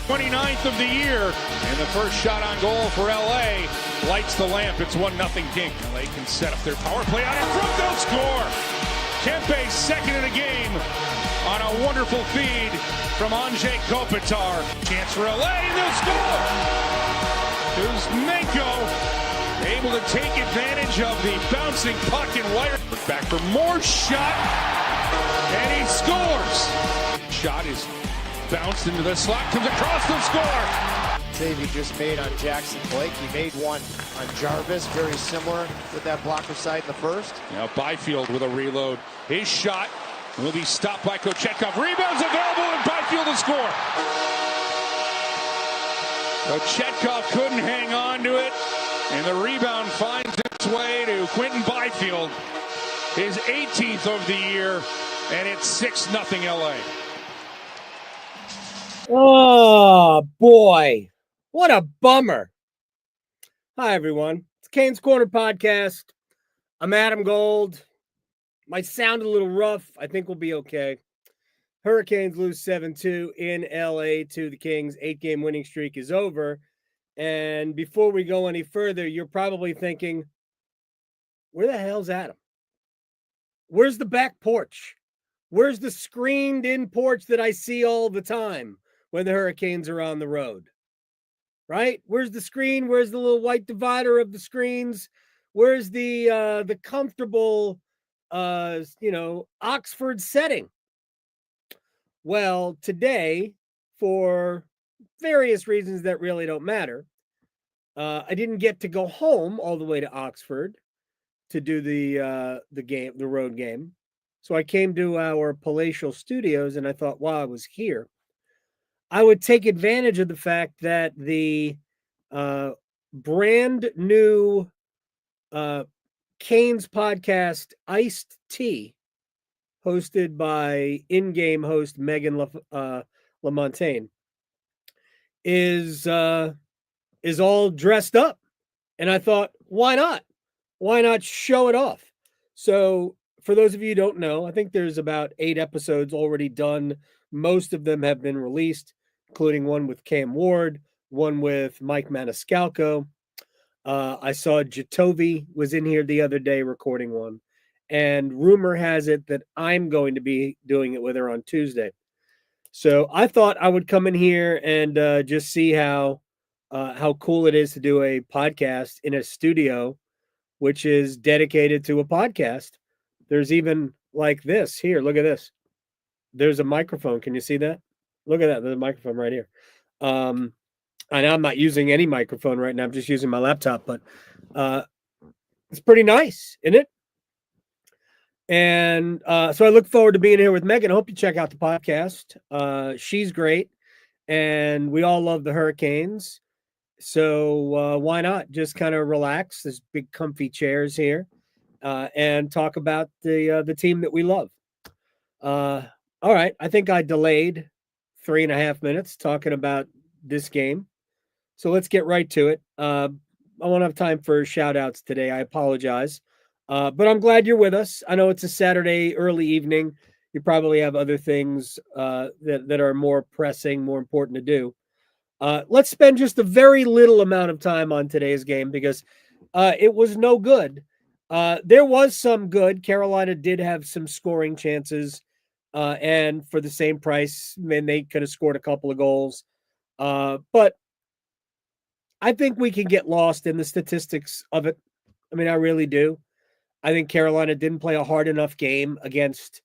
29th of the year, and the first shot on goal for LA lights the lamp. It's 1-0 King. LA can set up their power play out in front. They'll score. Kempe's second in the game on a wonderful feed from Andrzej Kopitar. Chance for LA, they'll score. Here's Mikko, able to take advantage of the bouncing puck and wire. Back for more shot, and he scores. Shot is bounced into the slot, comes across the score. Save he just made on Jackson Blake. He made one on Jarvis, very similar with that blocker side in the first. Now Byfield with a reload. His shot will be stopped by Kochetkov. Rebounds available, and Byfield to score. Kochetkov couldn't hang on to it, and the rebound finds its way to Quinton Byfield. His 18th of the year, and it's 6-0 LA. Oh, boy. What a bummer. Hi, everyone. It's Canes Corner Podcast. I'm Adam Gold. Might sound a little rough. I think we'll be okay. Hurricanes lose 7-2 in LA to the Kings. 8-game winning streak is over. And before we go any further, you're probably thinking, where the hell's Adam? Where's the back porch? Where's the screened-in porch that I see all the time when the Hurricanes are on the road? Right? Where's the screen? Where's the little white divider of the screens? Where's the comfortable, Oxford setting? Well, today, for various reasons that really don't matter, I didn't get to go home all the way to Oxford to do the road game. So I came to our palatial studios, and I thought, while I was here, I would take advantage of the fact that the brand new Canes podcast, Iced Tea, hosted by in-game host Megan LaMontagne, is all dressed up. And I thought, why not? Why not show it off? So for those of you who don't know, I think there's about 8 episodes already done. Most of them have been released, including one with Cam Ward, one with Mike Maniscalco. I saw Jatovi was in here the other day recording one. And rumor has it that I'm going to be doing it with her on Tuesday. So I thought I would come in here and just see how cool it is to do a podcast in a studio, which is dedicated to a podcast. There's even like this here. Look at this. There's a microphone. Can you see that? Look at that. There's a microphone right here. And I'm not using any microphone right now. I'm just using my laptop, but it's pretty nice, isn't it? And so I look forward to being here with Megan. I hope you check out the podcast. She's great, and we all love the Hurricanes. So why not just kind of relax? There's big comfy chairs here, and talk about the team that we love. All right. I think I delayed 3.5 minutes talking about this game. So let's get right to it. I won't have time for shout outs today. I apologize. But I'm glad you're with us. I know it's a Saturday early evening. You probably have other things that are more pressing, more important to do. Let's spend just a very little amount of time on today's game because it was no good. There was some good. Carolina did have some scoring chances, and for the same price, they could have scored a couple of goals. But I think we can get lost in the statistics of it. I mean, I really do. I think Carolina didn't play a hard enough game against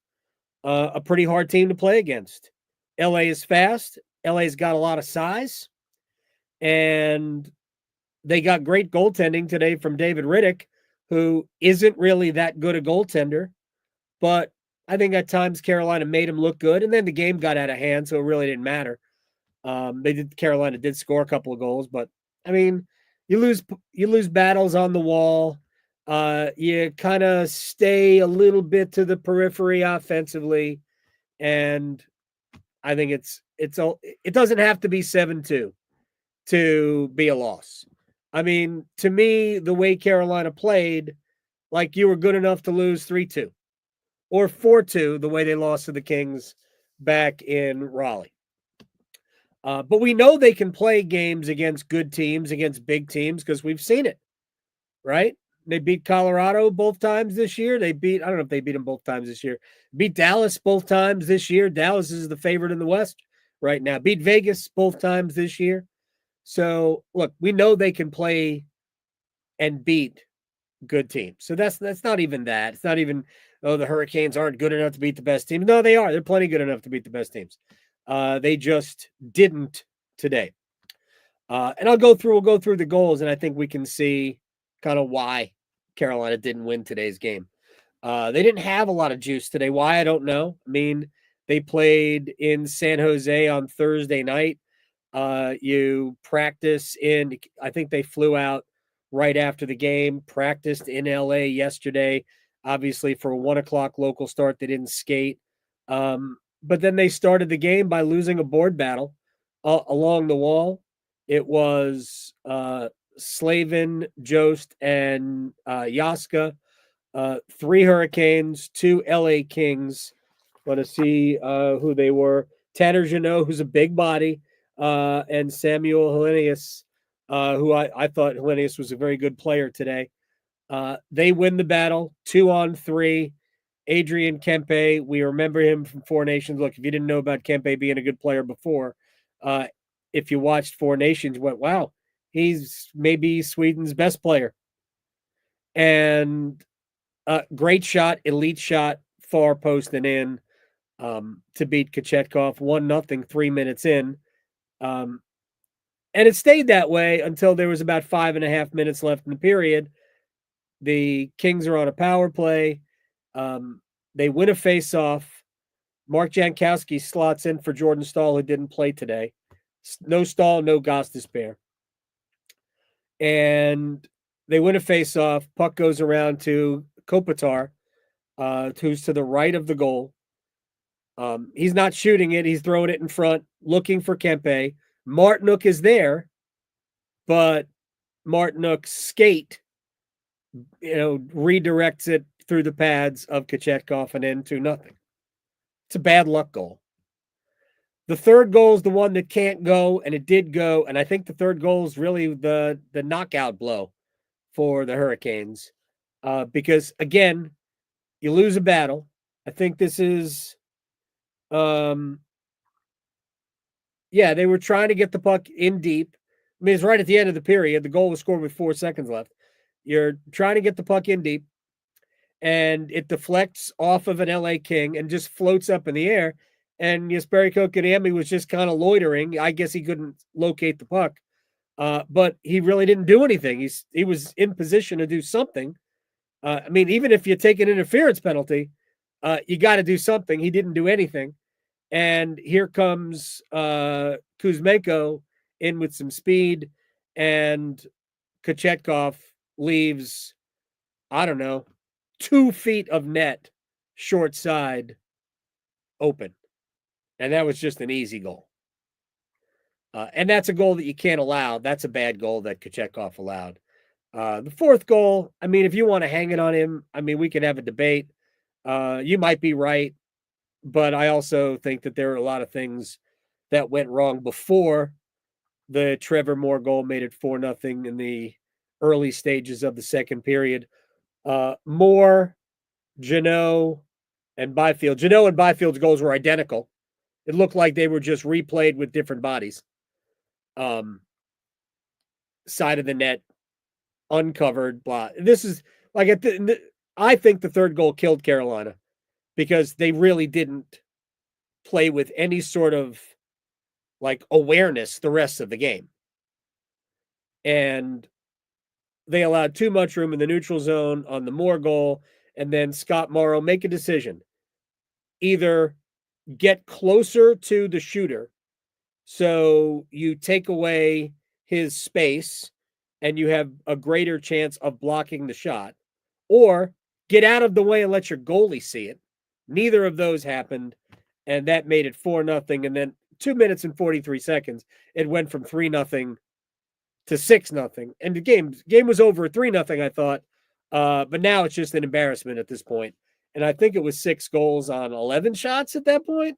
a pretty hard team to play against. LA is fast. LA's got a lot of size. And they got great goaltending today from David Riddick, who isn't really that good a goaltender. But I think at times Carolina made him look good. And then the game got out of hand, so it really didn't matter. Carolina did score a couple of goals. But, I mean, you lose battles on the wall. You kind of stay a little bit to the periphery offensively, and I think it doesn't have to be 7-2 to be a loss. I mean, to me, the way Carolina played, like you were good enough to lose 3-2 or 4-2, the way they lost to the Kings back in Raleigh. But we know they can play games against good teams, against big teams, because we've seen it, right? They beat Colorado both times this year. I don't know if they beat them both times this year. Beat Dallas both times this year. Dallas is the favorite in the West right now. Beat Vegas both times this year. So, look, we know they can play and beat good teams. So that's not even that. It's not even, oh, the Hurricanes aren't good enough to beat the best teams. No, they are. They're plenty good enough to beat the best teams. They just didn't today. And we'll go through the goals, and I think we can see kind of why Carolina didn't win today's game. They didn't have a lot of juice today. Why? I don't know. I mean, they played in San Jose on Thursday night. You practice in, I think they flew out right after the game, practiced in LA yesterday, obviously for a 1:00 local start. They didn't skate. But then they started the game by losing a board battle along the wall. It was Slavin, Jost, and Yaska. 3 Hurricanes, 2 LA Kings. Want to see who they were. Tanner Jeannot, who's a big body, and Samuel Hellenius, who I thought Hellenius was a very good player today. They win the battle, 2-on-3. Adrian Kempe, we remember him from Four Nations. Look, if you didn't know about Kempe being a good player before, if you watched Four Nations, you went, wow, he's maybe Sweden's best player. And great shot, elite shot, far post and in to beat Kochetkov 1-0, 3 minutes in. And it stayed that way until there was about 5.5 minutes left in the period. The Kings are on a power play. They win a face-off. Mark Jankowski slots in for Jordan Staal, who didn't play today. No Staal, no Gostisbehere. And they win a face-off. Puck goes around to Kopitar, who's to the right of the goal. He's not shooting it. He's throwing it in front, looking for Kempe. Martinook is there, but Martinook's skate, redirects it through the pads of Kochetkov and in 2-0. It's a bad luck goal. The third goal is the one that can't go, and it did go. And I think the third goal is really the knockout blow for the Hurricanes. Because, again, you lose a battle. I think this is, they were trying to get the puck in deep. I mean, it's right at the end of the period. The goal was scored with 4 seconds left. You're trying to get the puck in deep, and it deflects off of an LA King and just floats up in the air. And Jesperi Kotkaniemi was just kind of loitering. I guess he couldn't locate the puck, but he really didn't do anything. He was in position to do something. I mean, even if you take an interference penalty, you got to do something. He didn't do anything. And here comes Kuzmenko in with some speed, and Kochetkov leaves, 2 feet of net short side open. And that was just an easy goal. And that's a goal that you can't allow. That's a bad goal that Kochetkov allowed. The fourth goal, I mean, if you want to hang it on him, I mean, we can have a debate. You might be right, but I also think that there are a lot of things that went wrong before the Trevor Moore goal made it 4-0 in the early stages of the second period. Moore, Jeannot, and Byfield. Jeannot and Byfield's goals were identical. It looked like they were just replayed with different bodies. Side of the net, uncovered, blah. This is like I think the third goal killed Carolina because they really didn't play with any sort of like awareness the rest of the game. And they allowed too much room in the neutral zone on the Moore goal. And then Scott Morrow make a decision. Either get closer to the shooter so you take away his space and you have a greater chance of blocking the shot, or get out of the way and let your goalie see it. Neither of those happened, and that made it 4-0. And then 2 minutes and 43 seconds, it went from 3-0 to 6-0. And the game was over at 3-0, I thought. But now it's just an embarrassment at this point. And I think it was 6 goals on 11 shots at that point.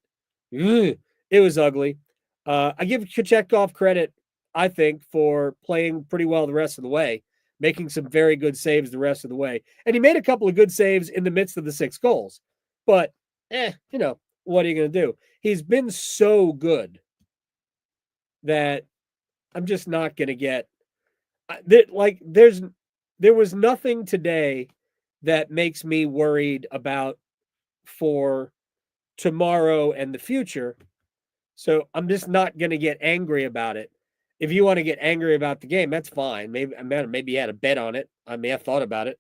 It was ugly. I give Kochetkov credit, I think, for playing pretty well the rest of the way, making some very good saves the rest of the way. And he made a couple of good saves in the midst of the 6 goals. But, what are you going to do? He's been so good that I'm just not going to get there was nothing today that makes me worried about for tomorrow and the future. So I'm just not going to get angry about it. If you want to get angry about the game, that's fine. Maybe you had a bet on it. I may have thought about it.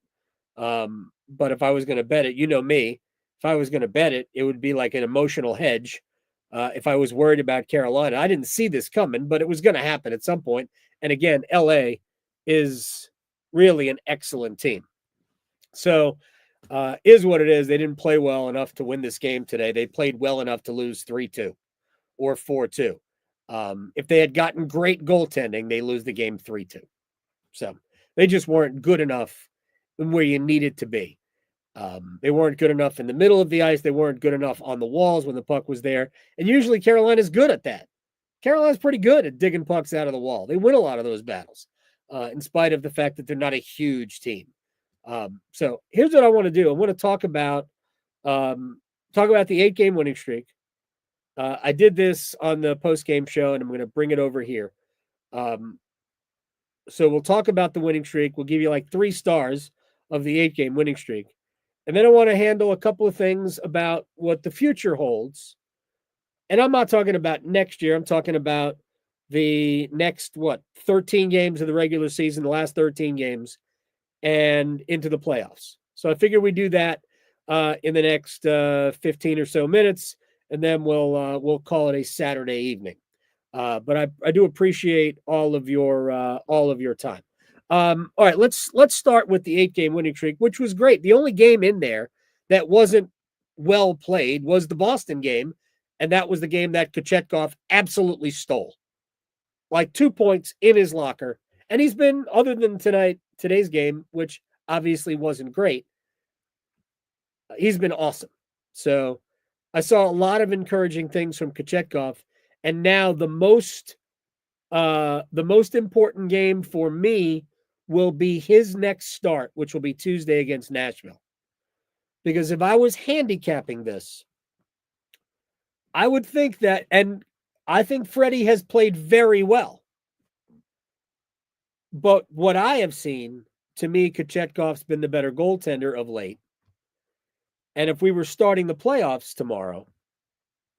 But if I was going to bet it, you know me, if I was going to bet it, it would be like an emotional hedge. If I was worried about Carolina, I didn't see this coming, but it was going to happen at some point. And again, LA is really an excellent team. So is what it is. They didn't play well enough to win this game today. They played well enough to lose 3-2 or 4-2. If they had gotten great goaltending, they lose the game 3-2. So they just weren't good enough where you needed to be. They weren't good enough in the middle of the ice. They weren't good enough on the walls when the puck was there. And usually Carolina's good at that. Carolina's pretty good at digging pucks out of the wall. They win a lot of those battles, in spite of the fact that they're not a huge team. So here's what I want to do. I want to talk about the 8-game winning streak. I did this on the post-game show, and I'm going to bring it over here. So we'll talk about the winning streak. We'll give you like 3 stars of the 8-game winning streak. And then I want to handle a couple of things about what the future holds. And I'm not talking about next year. I'm talking about the next, 13 games of the regular season, the last 13 games, and into the playoffs. So I figure we do that in the next 15 or so minutes, and then we'll call it a Saturday evening. But I do appreciate all of your time. All right, let's start with the 8-game winning streak, which was great. The only game in there that wasn't well played was the Boston game, and that was the game that Kochetkov absolutely stole. Like 2 points in his locker. And he's been, other than today's game, which obviously wasn't great, he's been awesome. So I saw a lot of encouraging things from Kochetkov. And now the most important game for me will be his next start, which will be Tuesday against Nashville. Because if I was handicapping this, I would think that, and I think Freddie has played very well. But what I have seen, to me, Kochetkov's been the better goaltender of late. And if we were starting the playoffs tomorrow,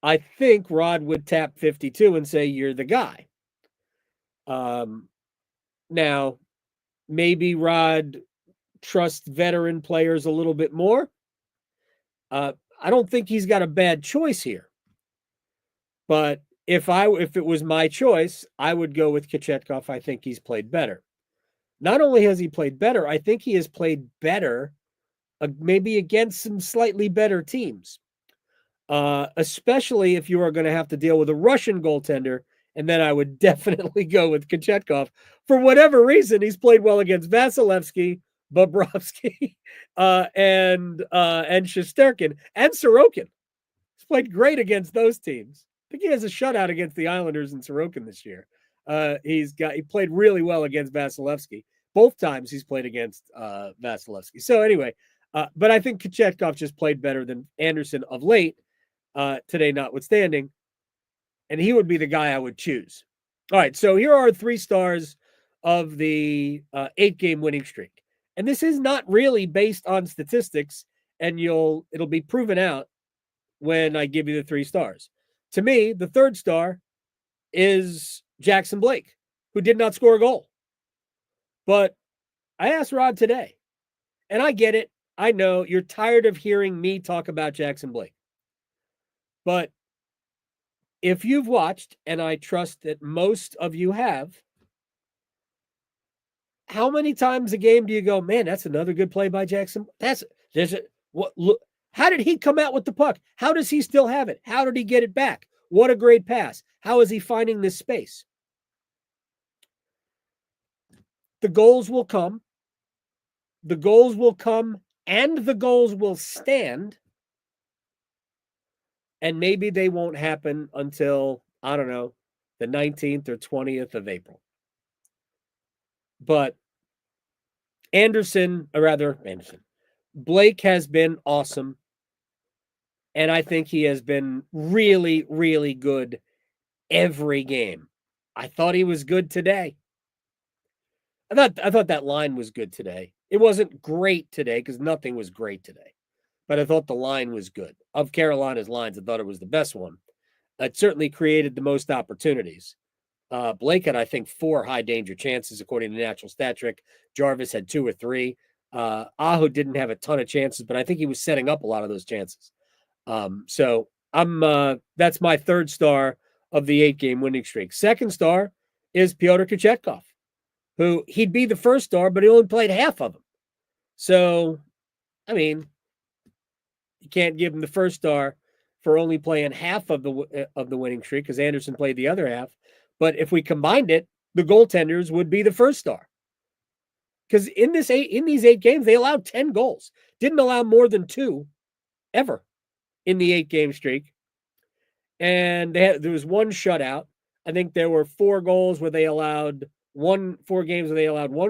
I think Rod would tap 52 and say, you're the guy. Now, maybe Rod trusts veteran players a little bit more. I don't think he's got a bad choice here. But if it was my choice, I would go with Kochetkov. I think he's played better. Not only has he played better, I think he has played better maybe against some slightly better teams. Especially if you are going to have to deal with a Russian goaltender, and then I would definitely go with Kochetkov. For whatever reason, he's played well against Vasilevsky, Bobrovsky, and Shesterkin, and Sorokin. He's played great against those teams. I think he has a shutout against the Islanders and Sorokin this year. He played really well against Vasilevsky. Both times he's played against Vasilevsky. So anyway, but I think Kochetkov just played better than Anderson of late, today notwithstanding, and he would be the guy I would choose. All right, so here are 3 stars of the 8-game winning streak. And this is not really based on statistics, and it'll be proven out when I give you the 3 stars. To me, the 3rd star is Jackson Blake, who did not score a goal. But I asked Rod today, and I get it. I know you're tired of hearing me talk about Jackson Blake. But if you've watched, and I trust that most of you have, how many times a game do you go, man, that's another good play by Jackson? How did he come out with the puck? How does he still have it? How did he get it back? What a great pass. How is he finding this space? The goals will come. The goals will come, and the goals will stand. And maybe they won't happen until, I don't know, the 19th or 20th of April. But Blake has been awesome. And I think he has been really, really good every game. I thought he was good today. I thought that line was good today. It wasn't great today because nothing was great today. But I thought the line was good. Of Carolina's lines, I thought it was the best one. It certainly created the most opportunities. Blake had, I think, 4 high danger chances, according to Natural Stat Trick. Jarvis had 2 or 3. Aho didn't have a ton of chances, but I think he was setting up a lot of those chances. So that's my 3rd star of the 8-game winning streak. 2nd star is Pyotr Kochetkov, who he'd be the 1st star, but he only played half of them. So, I mean, you can't give him the 1st star for only playing half of the winning streak because Anderson played the other half. But if we combined it, the goaltenders would be the 1st star. Because in these 8 games, they allowed 10 goals. Didn't allow more than 2 ever in the 8-game streak. And there was 1 shutout. I think there were 4 games where they allowed 1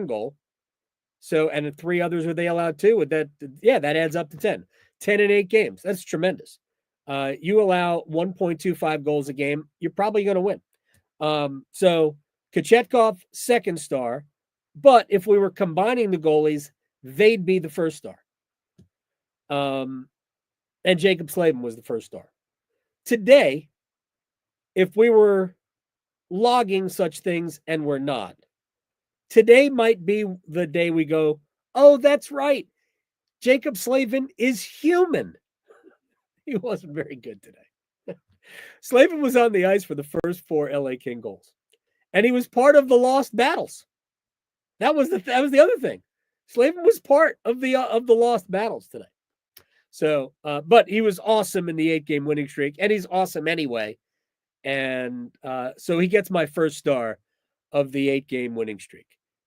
goal. So, and 3 others where they allowed 2. That adds up to 10. 10 in 8 games. That's tremendous. You allow 1.25 goals a game, you're probably going to win. So Kochetkov, 2nd star. But if we were combining the goalies, they'd be the 1st star. And Jacob Slavin was the 1st star. Today, if we were logging such things and we're not, today might be the day we go, oh, that's right. Jacob Slavin is human. He wasn't very good today. Slavin was on the ice for the first 4 LA King goals. And he was part of the lost battles. That was the other thing. Slavin was part of the lost battles today. So, but he was awesome in the 8-game winning streak, and he's awesome anyway. And so he gets my 1st star of the 8-game winning streak.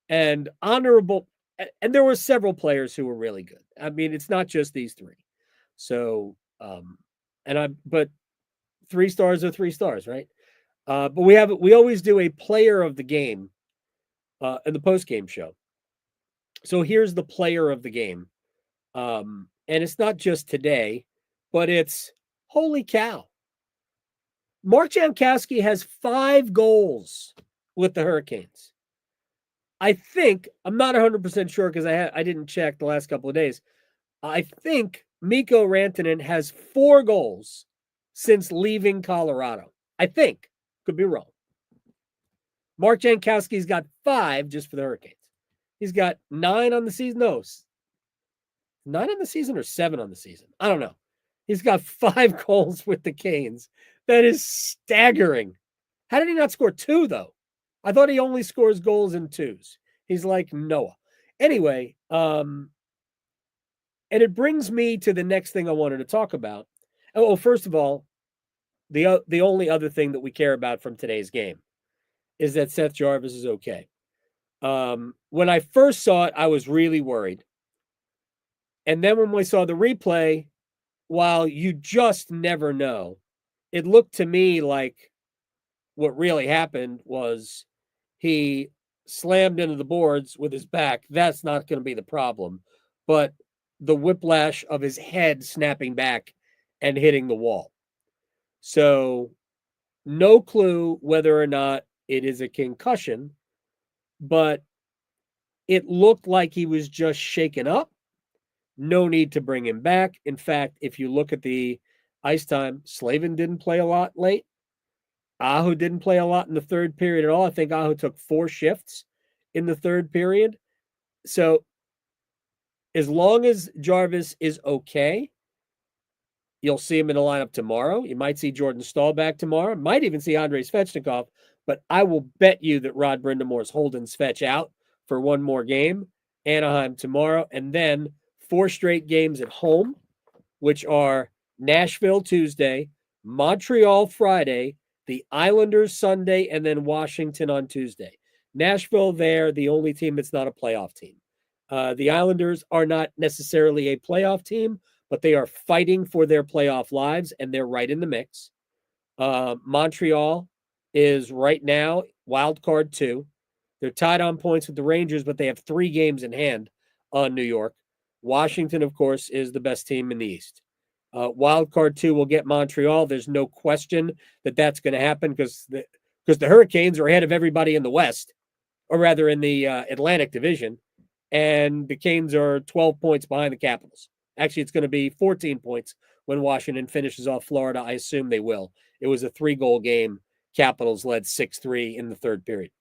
And honorable, and there were several players who were really good. I mean, it's not just these 3. So, but 3 stars are 3 stars, right? But we always do a player of the game in the post-game show. So here's the player of the game. And it's not just today, but it's holy cow. Mark Jankowski has 5 goals with the Hurricanes. I think, I'm not 100% sure because I didn't check the last couple of days. I think Mikko Rantanen has 4 goals since leaving Colorado. I think. Could be wrong. Mark Jankowski's got 5 just for the Hurricanes. He's got 9 on the season. No, 9 on the season or 7 on the season. I don't know. He's got 5 goals with the Canes. That is staggering. How did he not score 2, though? I thought he only scores goals in 2s. He's like Noah. Anyway, and it brings me to the next thing I wanted to talk about. Oh, first of all, the only other thing that we care about from today's game is that Seth Jarvis is okay. When I first saw it, I was really worried. And then when we saw the replay, while you just never know, it looked to me like what really happened was he slammed into the boards with his back. That's not going to be the problem. But the whiplash of his head snapping back and hitting the wall. So no clue whether or not it is a concussion, but it looked like he was just shaken up. No need to bring him back. In fact, if you look at the ice time, Slavin didn't play a lot late. Aho didn't play a lot in the 3rd period at all. I think Aho took 4 shifts in the 3rd period. So as long as Jarvis is okay, you'll see him in the lineup tomorrow. You might see Jordan Staal back tomorrow. Might even see Andrei Svechnikov. But I will bet you that Rod Brindamore's holding Svech out for 1 more game. Anaheim tomorrow. And then 4 straight games at home, which are Nashville Tuesday, Montreal Friday, the Islanders Sunday, and then Washington on Tuesday. Nashville, they're the only team that's not a playoff team. The Islanders are not necessarily a playoff team, but they are fighting for their playoff lives, and they're right in the mix. Montreal, is right now wild card 2. They're tied on points with the Rangers, but they have 3 games in hand on New York. Washington, of course, is the best team in the East. Wild card 2 will get Montreal. There's no question that that's going to happen because the Hurricanes are ahead of everybody in the West, or rather in the Atlantic Division, and the Canes are 12 points behind the Capitals. Actually, it's going to be 14 points when Washington finishes off Florida. I assume they will. It was a 3-goal game. Capitals led 6-3 in the third period.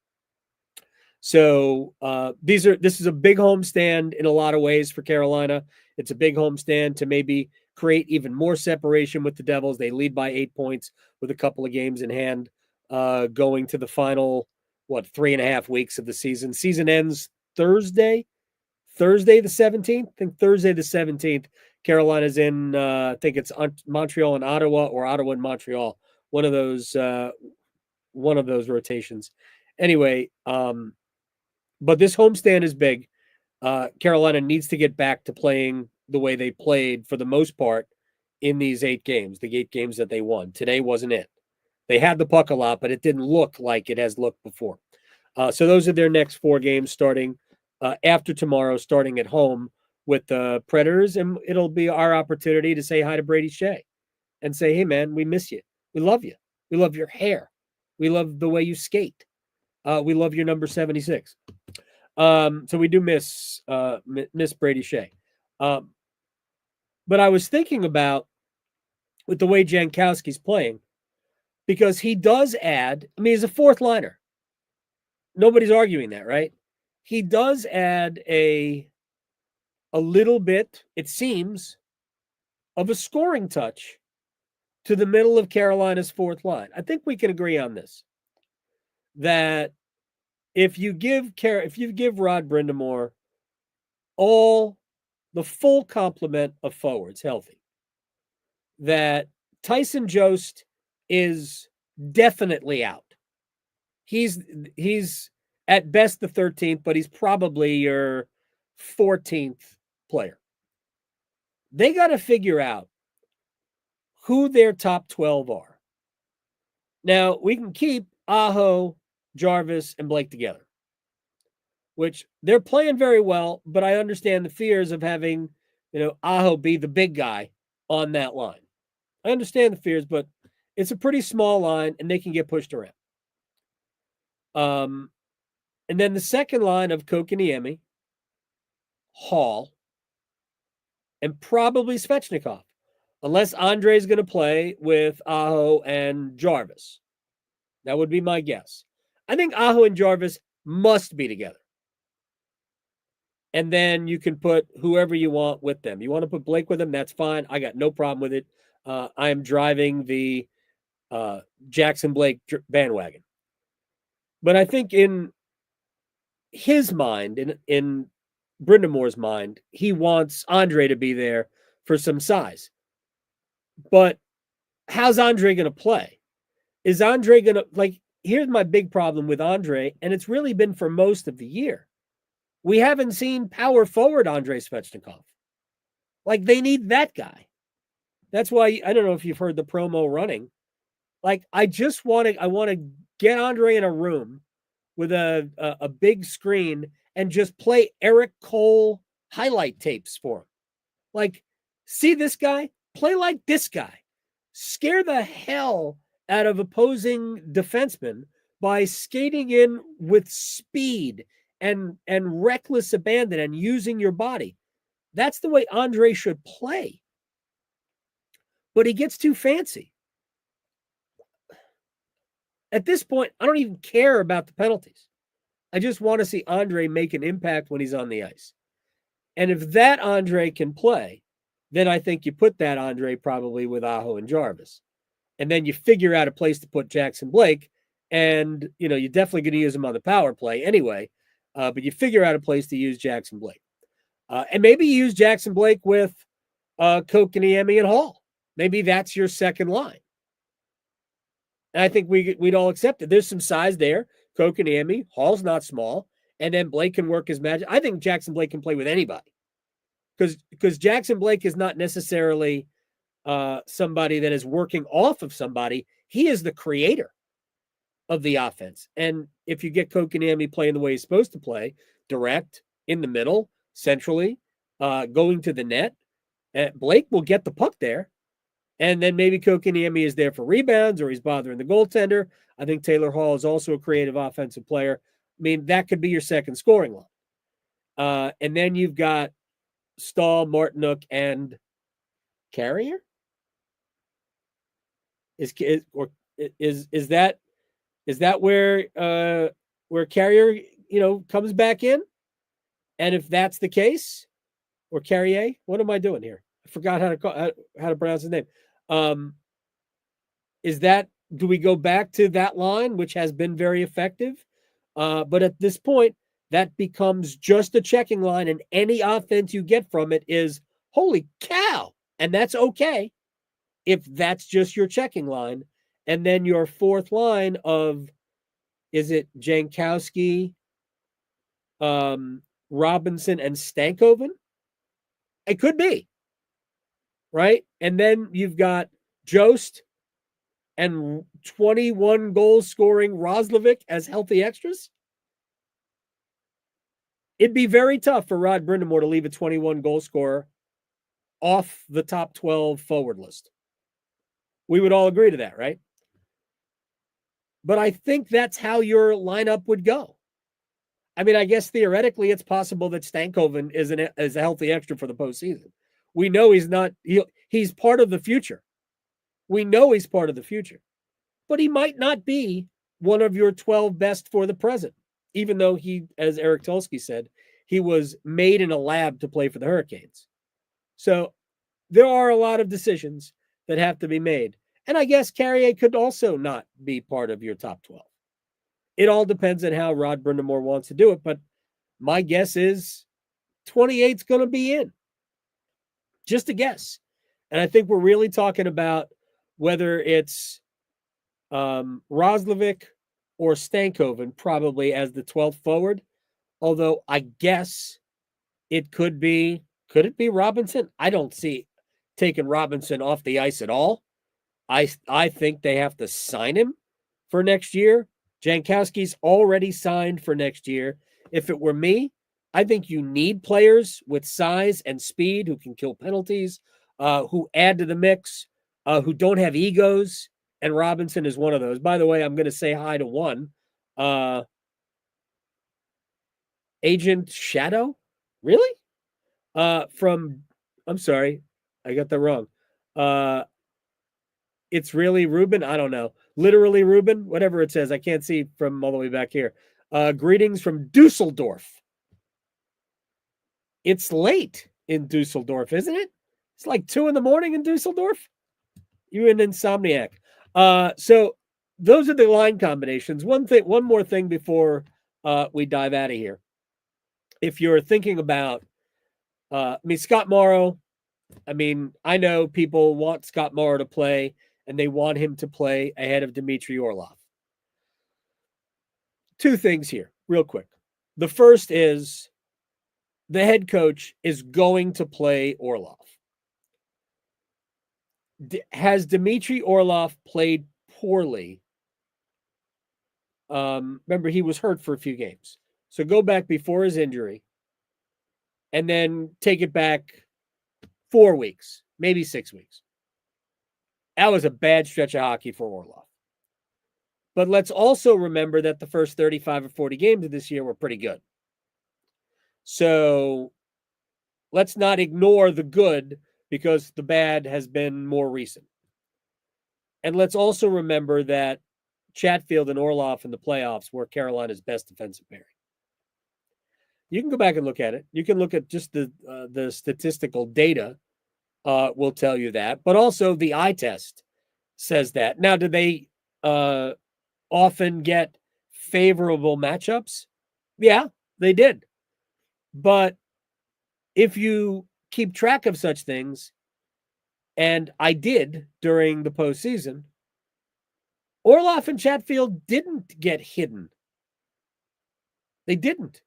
So this is a big homestand in a lot of ways for Carolina. It's a big homestand to maybe create even more separation with the Devils. They lead by 8 points with a couple of games in hand, going to the final 3.5 weeks of the season. Season ends Thursday the 17th. I think Thursday the 17th. Carolina's in. I think it's Montreal and Ottawa, or Ottawa and Montreal. One of those rotations. Anyway, but this homestand is big. Carolina needs to get back to playing the way they played for the most part in these 8 games, the 8 games that they won. Today wasn't it. They had the puck a lot, but it didn't look like it has looked before. So those are their next 4 games starting after tomorrow, starting at home with the Predators. And it'll be our opportunity to say hi to Brady Shea and say, hey, man, we miss you. We love you. We love your hair. We love the way you skate. We love your number 76. So we do miss Brady Shea. But I was thinking about with the way Jankowski's playing, because he does add, I mean, he's a 4th liner. Nobody's arguing that, right? He does add a little bit, it seems, of a scoring touch to the middle of Carolina's 4th line. I think we can agree on this. That if you give Rod Brind'Amour the full complement of forwards healthy, that Tyson Jost is definitely out. He's at best the 13th, but he's probably your 14th player. They got to figure out who their top 12 are. Now, we can keep Aho, Jarvis, and Blake together, which they're playing very well, but I understand the fears of having, Aho be the big guy on that line. I understand the fears, but it's a pretty small line, and they can get pushed around. And then the second line of Kotkaniemi, Hall, and probably Svechnikov, unless Andre's going to play with Aho and Jarvis. That would be my guess. I think Aho and Jarvis must be together. And then you can put whoever you want with them. You want to put Blake with them, that's fine. I got no problem with it. I am driving the Jackson Blake bandwagon. But I think in his mind, in Brind'Amour's mind, he wants Andre to be there for some size. But how's Andre going to play? Is Andre going to, here's my big problem with Andre, and it's really been for most of the year. We haven't seen power forward Andrei Svechnikov. They need that guy. That's why, I don't know if you've heard the promo running. I want to get Andre in a room with a big screen and just play Eric Cole highlight tapes for him. See this guy? Play like this guy. Scare the hell out of opposing defensemen by skating in with speed and reckless abandon and using your body. That's the way Andre should play. But he gets too fancy. At this point, I don't even care about the penalties. I just want to see Andre make an impact when he's on the ice. And if that Andre can play, then I think you put that Andre probably with Aho and Jarvis. And then you figure out a place to put Jackson Blake. And, you're definitely going to use him on the power play anyway. But you figure out a place to use Jackson Blake. And maybe you use Jackson Blake with Kotkaniemi and Hall. Maybe that's your second line. And I think we'd all accept it. There's some size there. Kotkaniemi, Hall's not small. And then Blake can work his magic. I think Jackson Blake can play with anybody. Because Jackson Blake is not necessarily somebody that is working off of somebody. He is the creator. of the offense. And if you get Kotkaniemi playing the way he's supposed to play, direct, in the middle, centrally, going to the net, Blake will get the puck there. And then maybe Kotkaniemi is there for rebounds or he's bothering the goaltender. I think Taylor Hall is also a creative offensive player. I mean, that could be your second scoring line. And then you've got Stahl, Martinook, and Carrier. Is that where Carrier comes back in? And if that's the case, or Carrier, what am I doing here? I forgot how to pronounce his name. Do we go back to that line, which has been very effective? But at this point, that becomes just a checking line, and any offense you get from it is holy cow, and that's okay if that's just your checking line. And then your fourth line of, is it Jankowski, Robinson, and Stankoven? It could be, right? And then you've got Jost and 21 goals scoring Roslovic as healthy extras. It'd be very tough for Rod Brind'Amour to leave a 21 goal scorer off the top 12 forward list. We would all agree to that, right? But I think that's how your lineup would go. I mean, I guess theoretically it's possible that Stankoven is a healthy extra for the postseason. We know he's not. He's part of the future. We know he's part of the future. But he might not be one of your 12 best for the present, even though he, as Eric Tulsky said, he was made in a lab to play for the Hurricanes. So there are a lot of decisions that have to be made. And I guess Carrier could also not be part of your top 12. It all depends on how Rod Brind'Amour wants to do it. But my guess is 28's going to be in. Just a guess. And I think we're really talking about whether it's Roslovic or Stankoven probably as the 12th forward. Although I guess it could it be Robinson? I don't see taking Robinson off the ice at all. I think they have to sign him for next year. Jankowski's already signed for next year. If it were me, I think you need players with size and speed who can kill penalties, who add to the mix, who don't have egos. And Robinson is one of those. By the way, I'm going to say hi to one. Agent Shadow? Really? I'm sorry, I got that wrong. It's really Ruben? I don't know. Literally Ruben? Whatever it says. I can't see from all the way back here. Greetings from Dusseldorf. It's late in Dusseldorf, isn't it? It's like 2 a.m. in Dusseldorf. You're an insomniac. So those are the line combinations. One more thing before we dive out of here. If you're thinking about, Scott Morrow, I know people want Scott Morrow to play, and they want him to play ahead of Dimitry Orlov. Two things here, real quick. The first is the head coach is going to play Orlov. Has Dimitry Orlov played poorly? Remember, he was hurt for a few games. So go back before his injury and then take it back 4 weeks, maybe 6 weeks. That was a bad stretch of hockey for Orlov. But let's also remember that the first 35 or 40 games of this year were pretty good. So let's not ignore the good because the bad has been more recent. And let's also remember that Chatfield and Orlov in the playoffs were Carolina's best defensive pairing. You can go back and look at it. You can look at just the statistical data will tell you that. But also the eye test says that. Now, do they often get favorable matchups? Yeah, they did. But if you keep track of such things, and I did during the postseason, Orlov and Chatfield didn't get hidden. They didn't.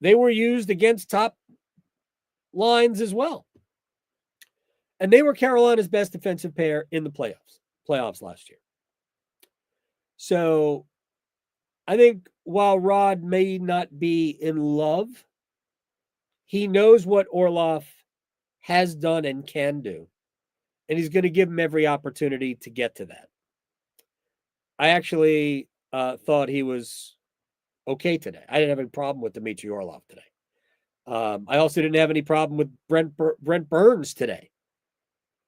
They were used against top lines as well. And they were Carolina's best defensive pair in the playoffs last year. So I think while Rod may not be in love, he knows what Orlov has done and can do. And he's going to give him every opportunity to get to that. I actually thought he was okay today. I didn't have any problem with Dimitry Orlov today. I also didn't have any problem with Brent Burns today.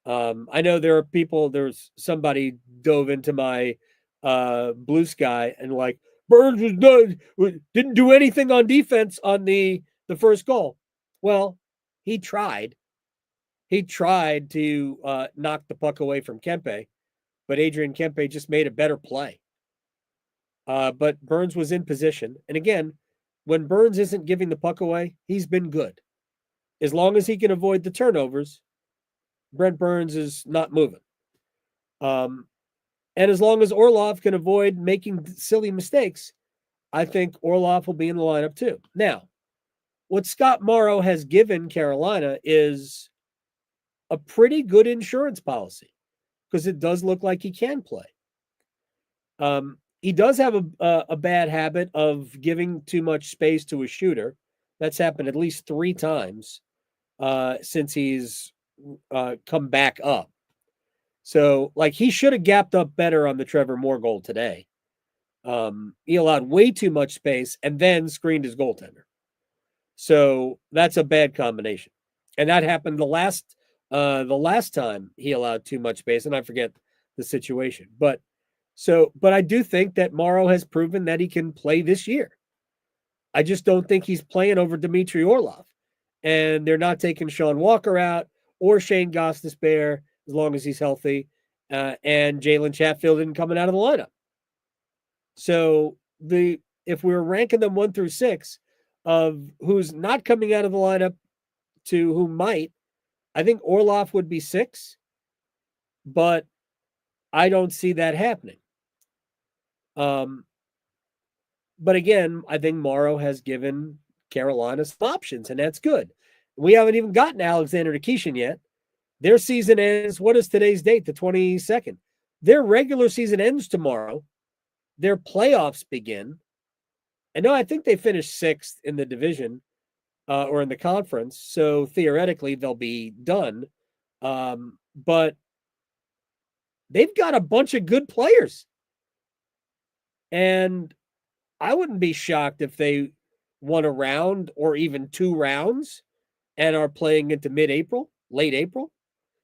I know there's somebody dove into my Blue Sky and like, Burns didn't do anything on defense on the first goal. Well, he tried. He tried to knock the puck away from Kempe, but Adrian Kempe just made a better play. But Burns was in position. And again, when Burns isn't giving the puck away, he's been good. As long as he can avoid the turnovers, Brent Burns is not moving. And as long as Orlov can avoid making silly mistakes, I think Orlov will be in the lineup too. Now, what Scott Morrow has given Carolina is a pretty good insurance policy because it does look like he can play. He does have a bad habit of giving too much space to a shooter. That's happened at least 3 times since he's come back up. So, like, he should have gapped up better on the Trevor Moore goal today. He allowed way too much space and then screened his goaltender. So that's a bad combination. And that happened the last time he allowed too much space, and I forget the situation. But I do think that Morrow has proven that he can play this year. I just don't think he's playing over Dimitry Orlov. And they're not taking Sean Walker out or Shane Gostisbehere as long as he's healthy. And Jalen Chatfield isn't coming out of the lineup. So if we're ranking them 1 through 6 of who's not coming out of the lineup to who might, I think Orlov would be 6, but I don't see that happening. But again, I think Morrow has given Carolina some options, and that's good. We haven't even gotten Alexander Nikishin yet. Their season ends, what is today's date? The 22nd. Their regular season ends tomorrow. Their playoffs begin. And no, I think they finished 6th in the division or in the conference. So theoretically, they'll be done. But they've got a bunch of good players. And I wouldn't be shocked if they won a round or even 2 rounds and are playing into mid-April, late April.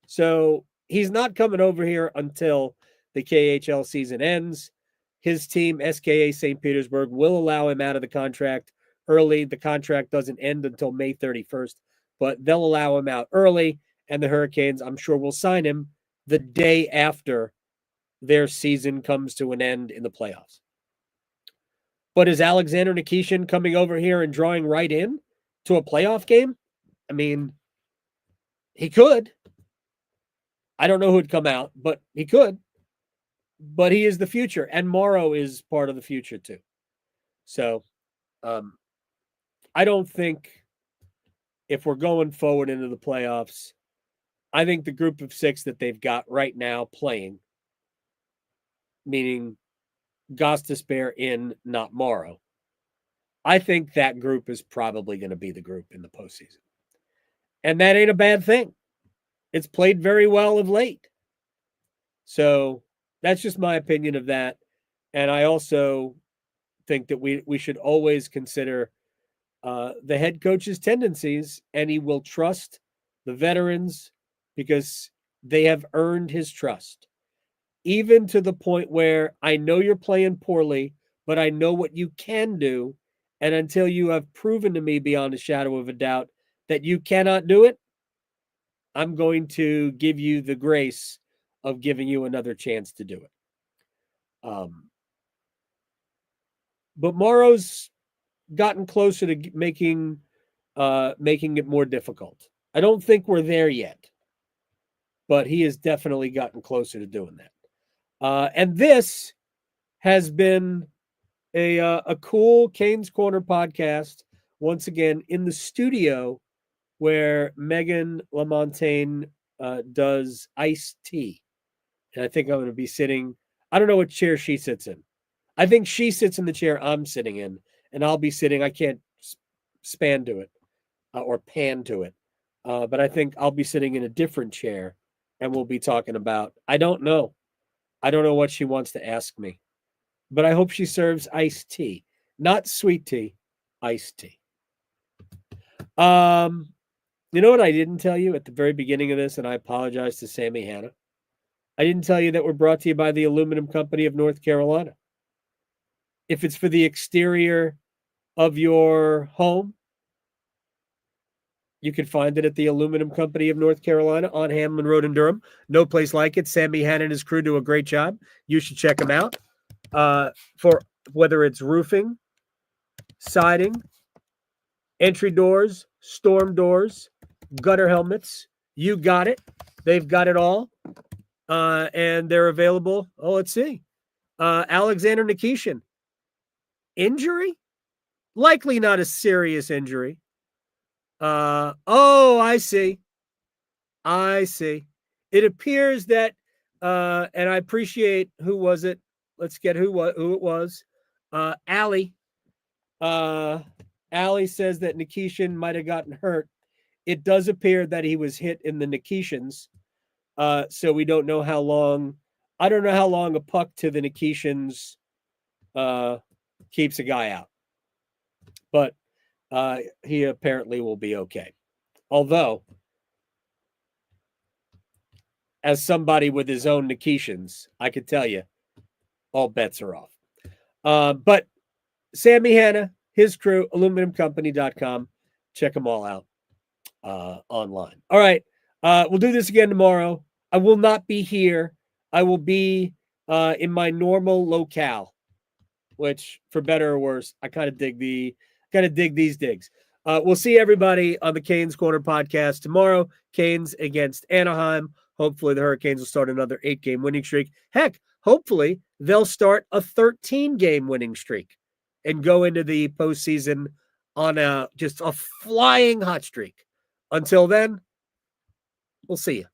So he's not coming over here until the KHL season ends. His team, SKA St. Petersburg, will allow him out of the contract early. The contract doesn't end until May 31st, but they'll allow him out early. And the Hurricanes, I'm sure, will sign him the day after their season comes to an end in the playoffs. But is Alexander Nikishin coming over here and drawing right in to a playoff game? I mean, he could. I don't know who'd come out, but he could. But he is the future, and Morrow is part of the future too. So I don't think if we're going forward into the playoffs, I think the group of 6 that they've got right now playing, meaning Gostisbehere in, not Morrow, I think that group is probably going to be the group in the postseason. And that ain't a bad thing. It's played very well of late. So that's just my opinion of that. And I also think that we should always consider the head coach's tendencies, and he will trust the veterans because they have earned his trust. Even to the point where I know you're playing poorly, but I know what you can do. And until you have proven to me beyond a shadow of a doubt that you cannot do it, I'm going to give you the grace of giving you another chance to do it. But Morrow's gotten closer to making it more difficult. I don't think we're there yet, but he has definitely gotten closer to doing that. And this has been a cool Canes Corner podcast, once again in the studio where Megan LaMontagne does iced tea. And I think I'm going to be sitting, I don't know what chair she sits in. I think she sits in the chair I'm sitting in, and I'll be sitting. I can't span to it or pan to it, but I think I'll be sitting in a different chair, and we'll be talking about. I don't know. I don't know what she wants to ask me, but I hope she serves iced tea, not sweet tea, iced tea. You know what I didn't tell you at the very beginning of this, and I apologize to Sammy Hanna. I didn't tell you that we're brought to you by the Aluminum Company of North Carolina. If it's for the exterior of your home, you can find it at the Aluminum Company of North Carolina on Hamlin Road in Durham. No place like it. Sammy Hanna and his crew do a great job. You should check them out. For whether it's roofing, siding, entry doors, storm doors, gutter helmets, you got it. They've got it all. And they're available. Oh, let's see. Alexander Nikishin. Injury? Likely not a serious injury. I see. It appears that, and I appreciate, who was it? Let's get who it was. Allie. Allie says that Nikishin might have gotten hurt. It does appear that he was hit in the Nikishins. So we don't know how long. I don't know how long a puck to the Nikishins keeps a guy out. But he apparently will be okay. Although, as somebody with his own Nikishins, I could tell you, all bets are off. But Sammy Hanna, his crew, aluminumcompany.com. Check them all out online. All right. We'll do this again tomorrow. I will not be here. I will be in my normal locale, which, for better or worse, I kind of dig these digs. We'll see everybody on the Canes Corner podcast tomorrow. Canes against Anaheim. Hopefully the Hurricanes will start another 8-game winning streak. Heck, hopefully they'll start a 13-game winning streak and go into the postseason on just a flying hot streak. Until then, we'll see you.